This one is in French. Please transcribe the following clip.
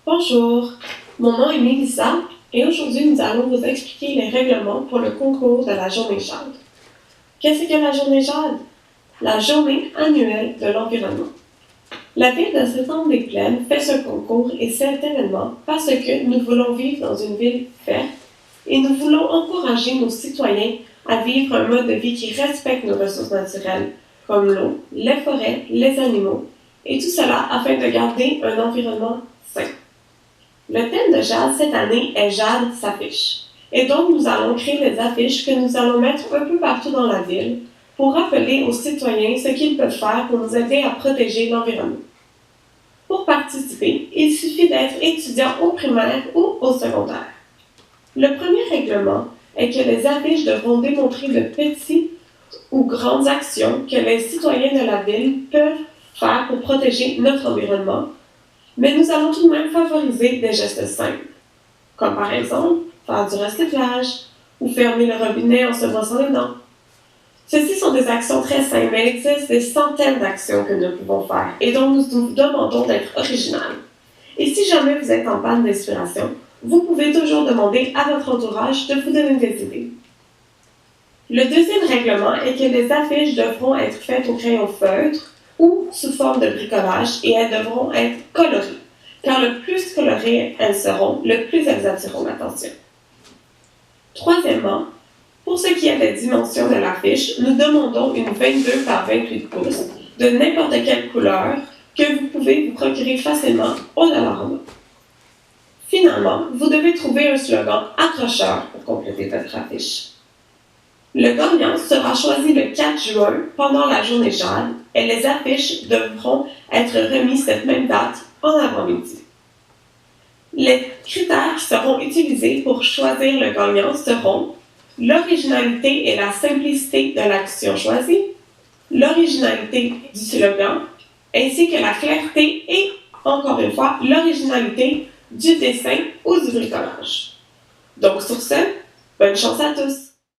Bonjour, mon nom est Mélissa et aujourd'hui nous allons vous expliquer les règlements pour le concours de la Journée Jade. Qu'est-ce que la Journée Jade? La Journée annuelle de l'environnement. La ville de Saint-Anne-des-Plaines fait ce concours et cet événement parce que nous voulons vivre dans une ville verte et nous voulons encourager nos citoyens à vivre un mode de vie qui respecte nos ressources naturelles, comme l'eau, les forêts, les animaux, et tout cela afin de garder un environnement sain. Le thème de Jade cette année est Jade s'affiche. Et donc, nous allons créer des affiches que nous allons mettre un peu partout dans la ville pour rappeler aux citoyens ce qu'ils peuvent faire pour nous aider à protéger l'environnement. Pour participer, il suffit d'être étudiant au primaire ou au secondaire. Le premier règlement est que les affiches devront démontrer de petites ou grandes actions que les citoyens de la ville peuvent faire pour protéger notre environnement, mais nous allons tout de même favoriser des gestes simples, comme par exemple faire du recyclage ou fermer le robinet en se brossant les dents. Ceci sont des actions très simples, mais il existe des centaines d'actions que nous pouvons faire et dont nous vous demandons d'être originales. Et si jamais vous êtes en panne d'inspiration, vous pouvez toujours demander à votre entourage de vous donner des idées. Le deuxième règlement est que les affiches devront être faites au crayon feutre ou sous forme de bricolage et elles devront être colorées, car le plus colorées elles seront, le plus elles attireront l'attention. Troisièmement, pour ce qui est des dimensions de l'affiche, nous demandons une 22 par 28 pouces de n'importe quelle couleur que vous pouvez vous procurer facilement au Dollarama. Finalement, vous devez trouver un slogan accrocheur pour compléter votre affiche. Le gagnant sera choisi le 4 juin pendant la Journée Jade et les affiches devront être remises cette même date en avant-midi. Les critères qui seront utilisés pour choisir le gagnant seront l'originalité et la simplicité de l'action choisie, l'originalité du slogan, ainsi que la clarté et, encore une fois, l'originalité du dessin ou du bricolage. Donc sur ce, bonne chance à tous!